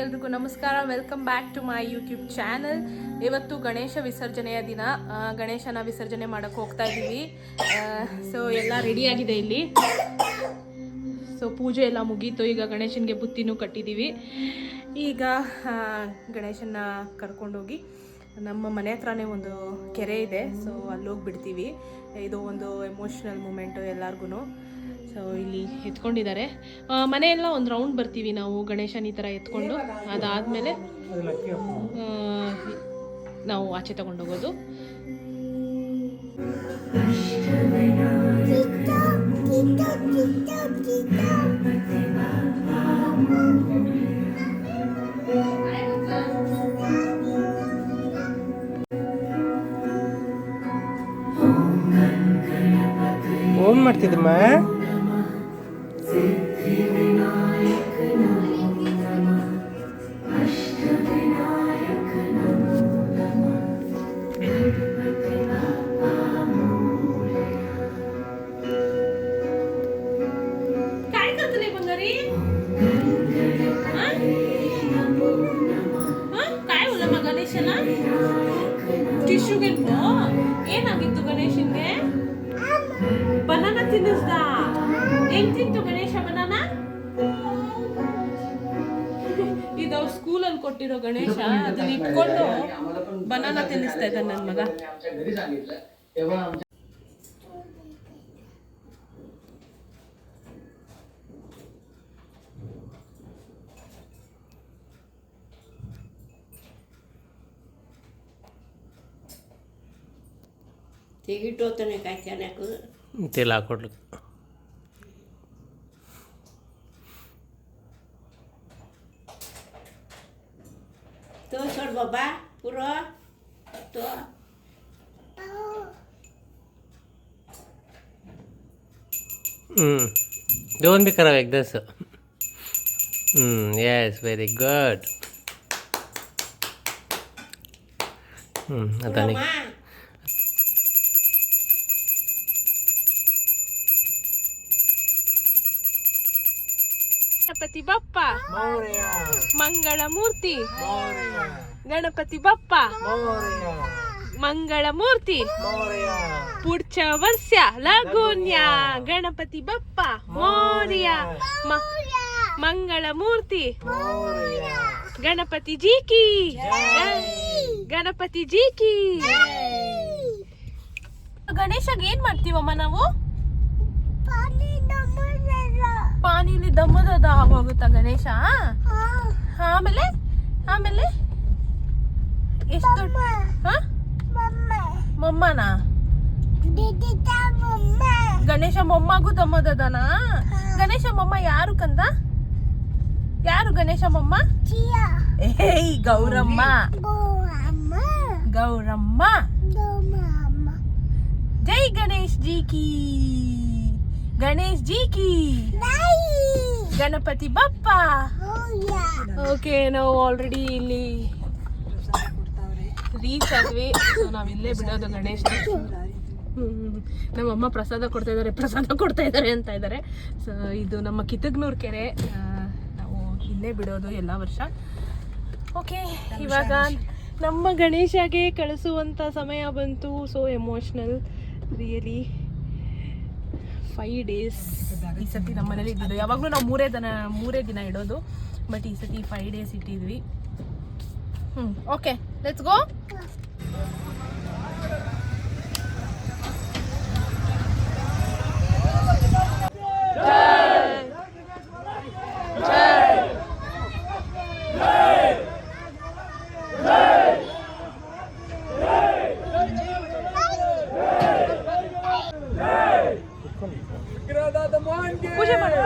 ಎಲ್ರಿಗೂ ನಮಸ್ಕಾರ. Welcome back to my YouTube channel. ಇವತ್ತು ಗಣೇಶ ವಿಸರ್ಜನೆಯ ದಿನ. ಗಣೇಶನ ವಿಸರ್ಜನೆ ಮಾಡೋಕ್ಕೆ ಹೋಗ್ತಾ ಇದ್ದೀವಿ. ಸೊ ಎಲ್ಲ ರೆಡಿಯಾಗಿದೆ ಇಲ್ಲಿ. ಸೊ ಪೂಜೆ ಎಲ್ಲ ಮುಗೀತು. ಈಗ ಗಣೇಶನಿಗೆ ಬುತ್ತಿನೂ ಕಟ್ಟಿದ್ದೀವಿ. ಈಗ ಗಣೇಶನ ಕರ್ಕೊಂಡೋಗಿ ನಮ್ಮ ಮನೆ ಹತ್ರನೇ ಒಂದು ಕೆರೆ ಇದೆ. ಸೊ ಅಲ್ಲೋಗಿ ಬಿಡ್ತೀವಿ. ಇದು ಒಂದು ಎಮೋಷ್ನಲ್ ಮೂಮೆಂಟು ಎಲ್ಲರಿಗೂ. ಸೊ ಇಲ್ಲಿ ಎತ್ಕೊಂಡಿದ್ದಾರೆ. ಮನೆಯೆಲ್ಲ ಒಂದು ರೌಂಡ್ ಬರ್ತೀವಿ ನಾವು ಗಣೇಶನ ಈ ಥರ ಎತ್ಕೊಂಡು. ಅದಾದಮೇಲೆ ನಾವು ಆಚೆ ತಗೊಂಡೋಗೋದು. ಓಂ ಮಾಡ್ತಿದ್ದಮ್ಮ. काय करतले बंगारी? काय होला मग गणेशना? ಟಿಶ್ಯೂ ಗೆಲ್ಪೋ ಏನಾಗಿತ್ತು ಗಣೇಶನ್ಗೆ? ಬನಾನಾ ತಿನ್ನಿಸ್ದ. ಹೆಂಗ್ ತಿಂತು ಗಣೇಶ ಬನಾನಾ? ಇದು ಅವ್ರ ಸ್ಕೂಲಲ್ಲಿ ಕೊಟ್ಟಿರೋ ಗಣೇಶ. ಅದನ್ನ ಇಟ್ಕೊಂಡು ಬನಾನಾ ತಿನ್ನಿಸ್ತಾ ಇದ್ದಾನೆ ನನ್ನ ಮಗ. ತೆಗಿಟ್ಟೋತಾನೆ ಕಾಯಿ ಚೆನ್ನಾಕು तेल ಹಾಕೊಡ್ಲು. तो छोड़ बाबा पूरा तो दोन भी करावं एकदाच. Yes very good. आता नाही. माँ ಗಣಪತಿ ಬಪ್ಪ ಮಂಗಳ ಮೂರ್ತಿ. ಗಣಪತಿ ಬಪ್ಪ ಮಂಗಳ ಮೂರ್ತಿ. ಪುಡ್ಚ ವರ್ಷ ಲಗುನ್ಯ ಗಣಪತಿ ಬಪ್ಪ ಮೋರ್ಯ. ಮಂಗಳ ಮೂರ್ತಿ ಗಣಪತಿ ಜೀಕಿ. ಗಣಪತಿ ಜೀಕಿ. ಗಣೇಶಗೆ ಏನ್ ಮಾಡ್ತೀವಮ್ಮ ನಾವು? ಪಾನಿಲಿ ದಮ್ಮದ ಆಗೋಗುತ್ತಾ ಗಣೇಶ? ಆಮೇಲೆ ಆಮೇಲೆ ಎಷ್ಟು ಮೊಮ್ಮನ ಗಣೇಶ ಮೊಮ್ಮಗೂ ದಮ್ಮದನ? ಗಣೇಶ ಮೊಮ್ಮ ಯಾರು ಕಂದ? ಯಾರು ಗಣೇಶ ಮೊಮ್ಮ? ಏಯ್ ಗೌರಮ್ಮ. ಗೌರಮ್ಮ. ಜೈ ಗಣೇಶ್ ಜಿ ಕಿ. ಗಣೇಶ್ ಜಿ ಕಿ. ಗಣಪತಿ ಬಪ್ಪ. ಓಕೆ, ನಾವು ಆಲ್ರೆಡಿ ಇಲ್ಲಿ ರೀಚ್ ಆದ್ವಿ. ಸೊ ನಾವಿಲ್ಲೇ ಬಿಡೋದು ಗಣೇಶ್. ನಮ್ಮಮ್ಮ ಪ್ರಸಾದ ಕೊಡ್ತಾ ಇದ್ದಾರೆ ಅಂತ ಇದ್ದಾರೆ. ಸೊ ಇದು ನಮ್ಮ ಕಿತ್ತಗ್ನೂರು ಕೆರೆ. ನಾವು ಇಲ್ಲೇ ಬಿಡೋದು ಎಲ್ಲ ವರ್ಷ. ಓಕೆ, ಇವಾಗ ನಮ್ಮ ಗಣೇಶಗೆ ಕಳಿಸುವಂಥ ಸಮಯ ಬಂತು. So emotional really. 5 days ಈ ಸತಿ ನಮ್ಮ ಮನೇಲಿ ಇದ್ದಿದ್ದು. ಯಾವಾಗಲೂ ನಾವು ಮೂರೇ ದಿನ ಇಡೋದು, ಬಟ್ ಈ ಸತಿ 5 days ಇಟ್ಟಿದ್ವಿ. Okay, let's go. ಪೂಜೆ ಮಾಡಿ.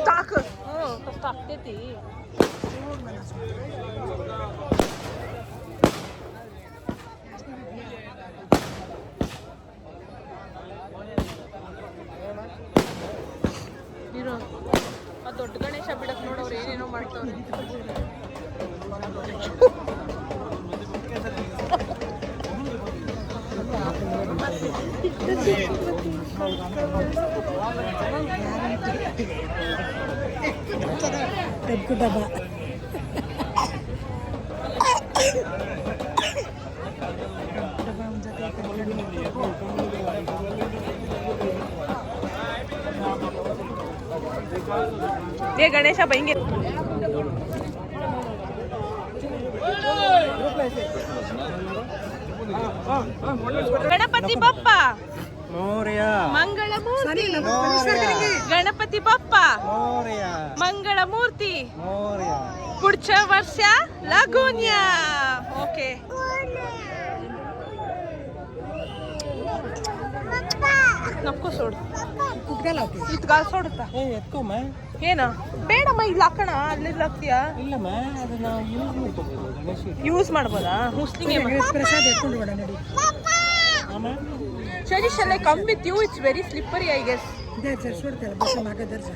ತಾಕು ಫಸ್ಟ್ ಆಗ್ತೈತಿ. ಇರೋ ಆ ದೊಡ್ಡ ಗಣೇಶ ಬಿಡಕ್ ನೋಡೋರು ಏನೇನೋ ಮಾಡ್ತಾವ್ರೆ. ಡಬ್ಬ ಏ ಗಣೇಶ ಬೈಂಗೆ ಗಣಪತಿ ಬಪ್ಪ ಮಂಗಳ ಮೂರ್ತಿ. ಗಣಪತಿ ಬಪ್ಪ ಮಂಗಳ ಮೂರ್ತಿ. ಪುಡ್ಚ ವರ್ಷ ಲಗುನ್ಯ. ಓಕೆ ನಕ್ಕು ಸೋಡು ಇತ್ಗಾಲ್ ಸೋಡುತ್ತಾ ಏನ ಬೇಡಮ್ಮ ಇಲ್ಲಿ ಹಾಕೋಣ ಅಲ್ಲಿ ಹಾಕ್ತೀಯಾ? ಇಲ್ಲಮ್ಮ ಅದನ್ನ ಯೂಸ್ ಮಾಡ್ಕೋಬಹುದು ಗಣೇಶ ಯೂಸ್ ಮಾಡ್ಬೋದಾ? ಮುಸ್ಲಿಂಗೆ ಪ್ರಸಾದ ಎತ್ಕೊಂಡು ಬೇಡ ನೋಡಿ. Shall I come with you? It's very slippery, I guess. सोडते बस मागे दर्जा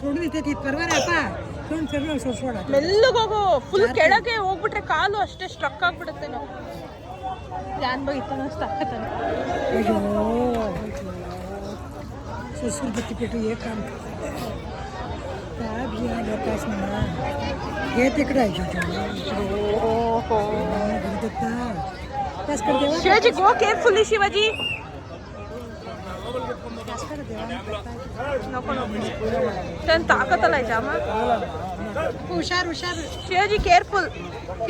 सोडून इथे ती परवार ಅಪ್ಪ सोड ಮೆಲ್ಲಗೆ ಹೋಗು. ಫುಲ್ ಕೆಳಗೆ ಹೋಗ್ಬಿಟ್ರೆ ಕಾಲು ಅಷ್ಟೇ ಸ್ಟ್ರಕ್ ಆಗ್ಬಿಡುತ್ತೆ. ನಾವು ಯಾನ್ ಬೈತಾನ ಸ್ಟಕ್ಕತಾನೆ. ಅಯ್ಯೋ ससुर बत्ती पेटू एक काम काय बिया लोकास ना हे तिकडे आहे ಓಹೋ दत्ता पास कर देवा ಶಿವಾಜಿ ಗೋ ಕೇರ್ಫುಲಿ ಶಿವಾಜಿ. पास कर देवा नको त्यान ताकतला आहे जामा. हुशार हुशार शिवाजी केअरफुल.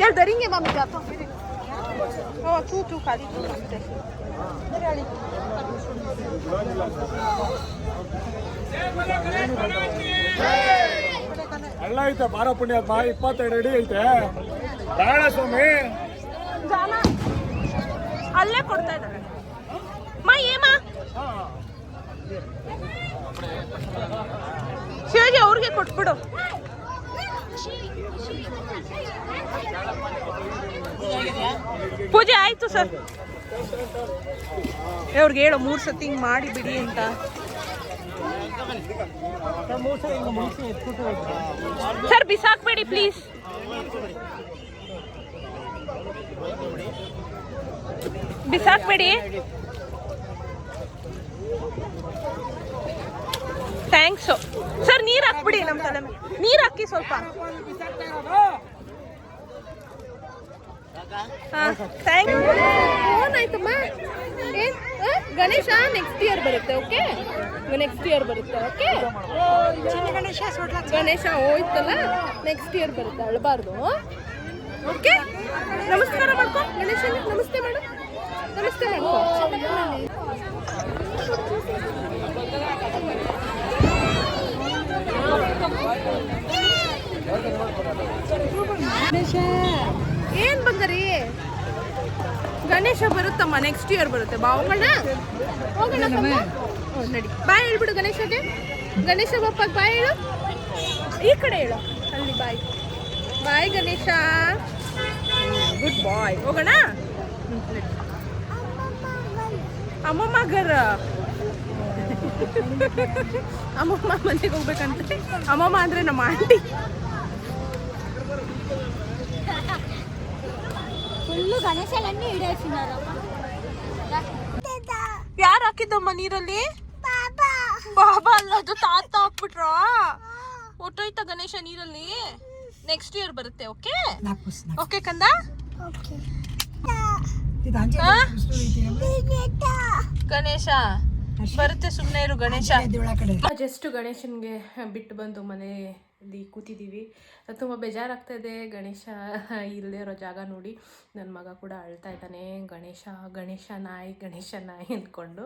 यार धरेंगे मामी जातो. हो तू खाली तू मागते. ಅಲ್ಲ ಐತೆ ಬಾರ ಪುಣ್ಯಾತ್ಮ 22 ಅಡಿ ಐತೆ ಬೇಡ ಸ್ವಾಮಿ. ಜಾನ ಅಲ್ಲೇ ಕೊಡ್ತಾ ಇದ್ದಾರೆ ಮಾ ಏಮಾ ಶಿವಾಜಿ ಅವ್ರಿಗೆ ಕೊಟ್ಬಿಡು. ಪೂಜೆ ಆಯ್ತು ಸರ್. ಅವ್ರಿಗೆ ಹೇಳು 3 ಸತಿ ಹಿಂಗ್ ಮಾಡಿ ಬಿಡಿ ಅಂತ. ಸರ್ ಬಿಸಾಕ್ಬೇಡಿ ಪ್ಲೀಸ್. ಬಿಸಾಕ್ಬೇಡಿ. Thanks sir. ನೀರು ಹಾಕ್ಬಿಡಿ ನಮ್ಮ ತಲೆ ಮೇಲೆ. ನೀರು ಹಾಕಿ ಸ್ವಲ್ಪ. Thank you. ಏನಾಯ್ತಮ್ಮ? ಏನ್ ಗಣೇಶ ನೆಕ್ಸ್ಟ್ ಇಯರ್ ಬರುತ್ತೆ. ಓಕೆ ನೆಕ್ಸ್ಟ್ ಇಯರ್ ಬರುತ್ತೆ. ಓಕೆ ಗಣೇಶ सोडला ಗಣೇಶ ಹೋಯ್ತಲ್ಲ ನೆಕ್ಸ್ಟ್ ಇಯರ್ ಬರುತ್ತೆ. ಅಳಬಾರ್ದು. ಓಕೆ ನಮಸ್ಕಾರ ಮಾಡ್ಕೊ ಗಣೇಶ. ನಮಸ್ತೆ ಮಾಡು. ನಮಸ್ತೆ ಮಾಡ್ಕೊ. ಗಣೇಶ ಏನ್ ಬಂದರಿ? ಗಣೇಶ ಬರುತ್ತಮ್ಮ ನೆಕ್ಸ್ಟ್ ಇಯರ್ ಬರುತ್ತೆ. ಬಾ ಹೋಗೋಣ ಹೋಗೋಣ ನಡಿ. ಬಾಯ್ ಹೇಳ್ಬಿಡು ಗಣೇಶಗೆ. ಗಣೇಶ ಬಪ್ಪಗೆ ಬಾಯ್ ಹೇಳು. ಈ ಕಡೆ ಹೇಳು. ಅಲ್ಲಿ ಬಾಯ್. ಬಾಯ್ ಗಣೇಶ. ಗುಡ್ ಬಾಯ್. ಹೋಗೋಣ. ಅಮ್ಮಮ್ಮ ಗರ್ ಅಮ್ಮಮ್ಮ ಮನೆಗೆ ಹೋಗ್ಬೇಕಂತೆ. ಅಮ್ಮಮ್ಮ ಅಂದ್ರೆ ನಮ್ಮ ಆಂಟಿ. ಫುಲ್ಲು ಗಣೇಶಲన్నీ ಇಡೇಸಿనారు. ಯಾರು ಹಾಕಿದ್ದಮ್ಮ ನೀರಲ್ಲಿ? ಬಾಬಾ ಅಲ್ಲ, ಅದು ತಾತ ಹಾಕ್ಬಿಟ್ರ. ಹೊಟ್ಟೋಯ್ತ ಗಣೇಶ ನೀರಲ್ಲಿ. ನೆಕ್ಸ್ಟ್ ಇಯರ್ ಬರುತ್ತೆ. ಓಕೆ ನಾಪುಸ್ ಓಕೆ ಕಂದ. ಇದು ಅಂಜೆ ಗಣೇಶ ಬರುತ್ತೆ. ಸುಮ್ಮನೆ ಇರು ಗಣೇಶ. ದೇವಳ ಕಡೆ ಜಸ್ಟ್ ಗಣೇಶನ್ಗೆ ಬಿಟ್ಟು ಬಂದು ಮನೆಯಲ್ಲಿ ಕೂತಿದ್ದೀವಿ. ತುಂಬ ಬೇಜಾರಾಗ್ತಾ ಇದೆ ಗಣೇಶ ಇಲ್ಲದೆ ಇರೋ ಜಾಗ ನೋಡಿ. ನನ್ನ ಮಗ ಕೂಡ ಅಳ್ತಾ ಇದ್ದಾನೆ. ಗಣೇಶ ಗಣೇಶ ನಾಯಿ ಗಣೇಶ ನಾಯಿ ಅಂದ್ಕೊಂಡು.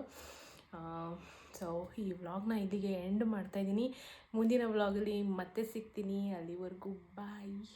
ಸೊ ಈ ವ್ಲಾಗ್ನ ಇಲ್ಲಿಗೆ ಎಂಡ್ ಮಾಡ್ತಾಯಿದ್ದೀನಿ. ಮುಂದಿನ ವ್ಲಾಗಲ್ಲಿ ಮತ್ತೆ ಸಿಗ್ತೀನಿ. ಅಲ್ಲಿವರೆಗೂ ಬಾಯ್.